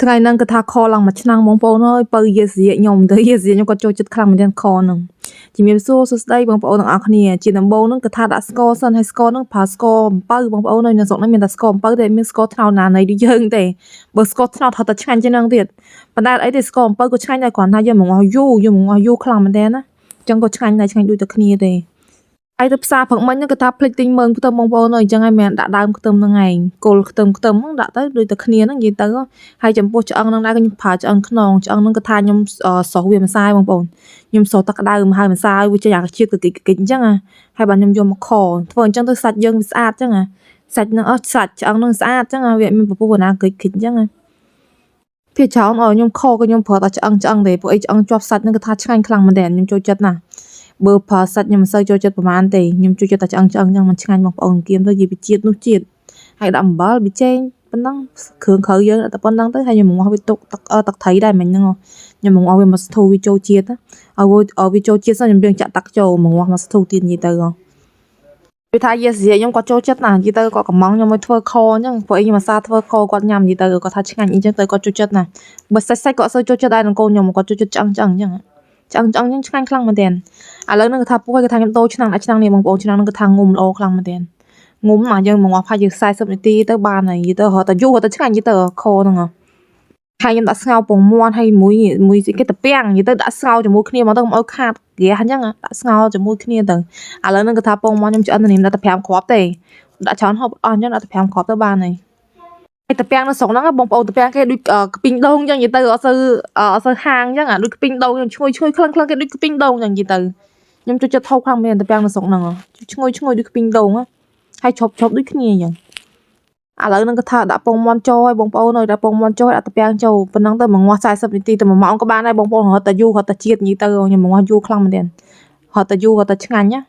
ថ្ងៃហ្នឹងគាត់ថាខឡើងមួយឆ្នាំបងប្អូនអើយបើយេសៀខ្ញុំទៅយេសៀខ្ញុំគាត់ចូលចិត្តខ្លាំងមែនទែនខហ្នឹងជំរាបសួរសួស្ដីបងប្អូនទាំងអស់គ្នាជាដំបូងហ្នឹងគាត់ថាដាក់ស្ករសិនហើយស្ករហ្នឹងប្រើស្ករអំពៅបងប្អូនអើយនៅស្រុកហ្នឹងមានតែស្ករអំពៅតែមានស្ករត្នោតណានៃដូចយើងទេបើស្ករត្នោតហត់តែឆ្ងាញ់ជាងហ្នឹងទៀតប៉ុន្តែអីទេស្ករអំពៅក៏ឆ្ងាញ់ដែរគ្រាន់តែយើងមកងោះយូរខ្លាំងមែនទែនណាអញ្ចឹងក៏ឆ្ងាញ់ដែរឆ្ងាញ់ដូចតែគ្នាទេហើយទៅផ្សារព្រឹកមិញហ្នឹងគាត់ថាភ្លេចទិញមើងខ្ទឹមបងប្អូនអើយអញ្ចឹងហើយមានដាក់ដើមខ្ទឹមហ្នឹងឯងគល់ខ្ទឹមហ្នឹងដាក់ទៅដូចតែគ្នាហ្នឹងនិយាយទៅហើយចំពោះឆ្អឹងហ្នឹងដែរខ្ញុំប្រើឆ្អឹងខ្នងឆ្អឹងហ្នឹងគាត់ថាខ្ញុំសោះវាម្សៅបងប្អូនខ្ញុំសោះទឹកក្តៅមកហើយម្សៅវាចេញអាជាតិកិច្ចអញ្ចឹងហើយបាទខ្ញុំយកមកខធ្វើអញ្ចឹងទៅសាច់យើងវាស្អាតអញ្ចឹងសាច់ហ្នឹងសាច់ឆ្អឹងហ្នឹងស្អាតអញ្ចឹងវាមានពពុះណាកិច្ចអញ្ចឹងភាគច្រើនខ្ញុំខក៏ខ្ញុំប្រើតែឆ្អឹងទេព្រោះអីឆ្អឹងជាប់សាច់ហ្នឹងគាត់ថាឆ្ងាញ់ខ្លាំងមែនតើខ្ញុំចូលចិត្តណាស់បើប្រើសាច់ខ្ញុំមិនសូវចូលចិត្តប្រហែលទេខ្ញុំចូលចិត្តតែឆ្អឹងអញ្ចឹងមិនឆ្ងាញ់បងប្អូនគៀមទៅនិយាយពីជាតិនោះជាតិហើយដាក់អំបិលប៊ីចេងប៉ុណ្ណឹងគ្រឿងក្រៅយើងតែប៉ុណ្ណឹងទៅហើយខ្ញុំមកវាទុកទឹកត្រីដែរមិញហ្នឹងខ្ញុំមកវាមកស្ទូវាចូលជាតិឲ្យវាចូលជាតិសិនខ្ញុំយើងចាក់ទឹកចូលមកស្ទូទៀតនិយាយទៅវាថាយេសៀខ្ញុំគាត់ចូលចិត្តណាស់និយាយទៅគាត់កំងខ្ញុំឲ្យធ្វើខអញ្ចឹងព្រោះអីខ្ញុំអាសាធ្វើខគាត់ញ៉ាំនិយាយទៅគាត់ថាឆ្ងាញ់អីចឹងទៅគាត់ចូលចិត្តណាស់បើសាច់គាត់អត់សូវចូលចិត្តដែរនឹងកូនខ្ញុំគាត់ចូលចិត្តឆ្អឹងអញ្ចឹងឆ្អឹងហ្នឹងឆ្ងាញ់ខ្លាំងមែនទែនឥឡូវហ្នឹងគាត់ថាពុះគាត់ថាខ្ញុំដូរឆ្នាំដាក់ឆ្នាំនេះបងប្អូនឆ្នាំហ្នឹងគាត់ថាងុំល្អខ្លាំងមែនទែនងុំមកយើងមកផាច់យើង40នាទីទៅបានហើយនិយាយទៅរត់តែយូររត់តែឆ្ងាញ់និយាយទៅខហ្នឹងហើយខ្ញុំដាក់ស្ងោរពងមាន់ហើយមួយគេតាពាំងនិយាយទៅដាក់ស្ងោរជាមួយគ្នាមកទៅមកឲ្យខាតហ្គាសអញ្ចឹងដាក់ស្ងោរជាមួយគ្នាទៅឥឡូវហ្នឹងគាត់ថាពងមាន់ខ្ញុំឆ្អិនទៅនេះដាក់តែ5គ្រាប់ទេដាក់ច្រើនហូបអស់អញ្ចឹងដាក់តែ5គ្រាប់ទៅបានហើយហើយតាពាំងនៅស្រុកហ្នឹងបងប្អូនតាពាំងគេដូចខ្ពីងដូងអញ្ចឹងនិយាយទៅអត់សូវហាងអញ្ចឹងដូចខ្ពីងដូងឈ្ងុយក្លិនគេដូចខ្ពីងដូងអញ្ចឹងនិយាយទៅខ្ញុំចូលចិត្តថោកខ្លាំងមែនតាពាំងនៅស្រុកហ្នឹងឈ្ងុយដូចខ្ពីងដូងហើយជប់ដូចគ្នាអញ្ចឹងឥឡូវហ្នឹងគាត់ថាដាក់ពងមាន់ចូលហើយបងប្អូនអើយដាក់ពងមាន់ចូលដាក់តាពាំងចូលប៉ុណ្ណឹងទៅមក40នាទីទៅ1ម៉ោងក៏បានដែរបងប្អូនរត់តែយូររត់តែជាតិនិយាយទៅខ្ញុំមកយូរខ្លាំងមែនទែនរត់តែយូររត់តែឆ្ងាញ់ណា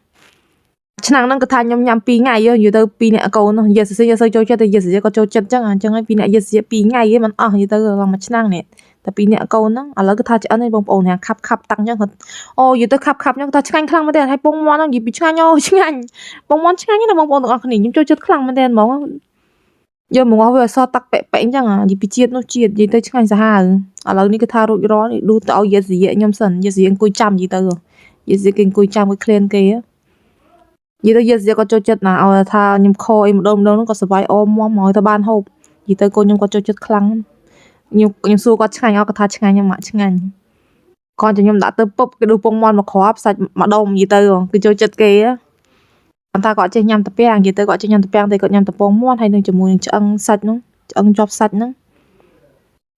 ឆ្នាំហ្នឹងគាត់ថាខ្ញុំញ៉ាំ2ថ្ងៃនិយាយទៅ2នាក់កូននោះយេសៀសូវចូលចិត្តតែយេសៀក៏ចូលចិត្តអញ្ចឹងហើយ2នាក់យេសៀ2ថ្ងៃមិនអស់និយាយទៅឡើងមួយឆ្នាំនេះតែ2នាក់កូនហ្នឹងឥឡូវគាត់ថាឆ្អិនហើយបងប្អូនហាខាប់តាំងអញ្ចឹងគាត់និយាយទៅខាប់អញ្ចឹងគាត់ថាឆ្ងាញ់ខ្លាំងមែនទែនហើយពងមាន់ហ្នឹងនិយាយពីឆ្ងាញ់ឆ្ងាញ់ពងមាន់ឆ្ងាញ់ណាបងប្អូនទាំងអស់គ្នាខ្ញុំចូលចិត្តខ្លាំងមែនទែនហ្មងយកមកវាអសតាក់ប៉ែអញ្ចឹងនិយាយពីជាតិនោះជាតិនិយាយទៅឆ្ងាញ់សាហាវឥឡូវនេះគាត់ថារួចរាល់នេះឌូទៅឲ្យយេសៀខ្ញុំសិនយេសៀអង្គុយចាំនិយាយទៅយេសៀគេអង្គុយចាំគេឃ្លានគេនិយាយទៅយេសៀគាត់ចូលចិត្តណាឲ្យថាខ្ញុំខអីម្ដងហ្នឹងគាត់សប្បាយអមមកឲ្យទៅបានហូបនិយាយទៅកូនខ្ញុំគាត់ចូលចិត្តខ្លាំងខ្ញុំសួរគាត់ឆ្ងាញ់គាត់ថាឆ្ងាញ់ម៉ាក់ឆ្ងាញ់គាត់choខ្ញុំដាក់ទៅពុបគេដួសពងមាន់មកគ្រាប់សាច់ម្ដុំនិយាយទៅគឺចូលចិត្តគេគាត់ថាគាត់ចេះញ៉ាំតាពាំងនិយាយទៅគាត់ចេះញ៉ាំតាពាំងតែគាត់ញ៉ាំតែពងមាន់ហើយនឹងជាមួយនឹងឆ្អឹងសាច់ហ្នឹងឆ្អឹងជាប់សាច់ហ្នឹង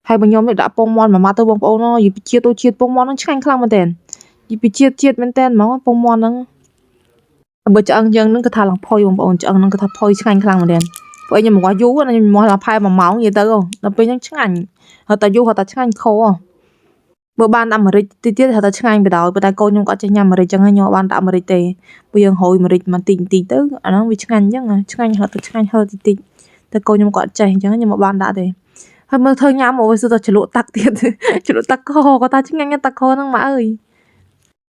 ហើយបើខ្ញុំដាក់ពងមាន់មួយម៉ាត់ទៅបងប្អូននិយាយពីជាតិពងមាន់ហ្នឹងឆ្ងាញ់ខ្លាំងមែនទែននិយាយពីជាតិមែនទែនហ្មងពងមាន់ហ្នឹងបើឆ្អឹងយើងហ្នឹងគាត់ថាឡើងផុយបងប្អូនឆ្អឹងហ្នឹងគាត់ថាផុយឆ្ងាញ់ខ្លាំងមែនទែនព្រោះខ្ញុំមកយូរខ្ញុំមកដល់ផែ1ម៉ោងនិយាយទៅដល់ពេលហ្នឹងឆ្ងាញ់ហើយតែយូរហើយតែឆ្ងាញ់ខបើបានដាក់ម្រេចទៀតហើយតែឆ្ងាញ់បដ ாய் ប៉ុន្តែកូនខ្ញុំក៏ចេះញ៉ាំម្រេចចឹងហើយខ្ញុំអត់បានដាក់ម្រេចទេព្រោះយើងហូរម្រេចបន្តិចទៅអាហ្នឹងវាឆ្ងាញ់ចឹងឆ្ងាញ់ហើយតែឆ្ងាញ់ហើយតិចតែកូនខ្ញុំក៏អត់ចេះអញ្ចឹងខ្ញុំអត់បានដាក់ទេហើយមើលធ្វើញ៉ាំមកវាសុទ្ធតែជ្រលក់តាក់ទៀតជ្រលក់តាក់ខគាត់ថាឆ្ងាញ់តាក់ខហ្នឹងម៉ាក់អើយ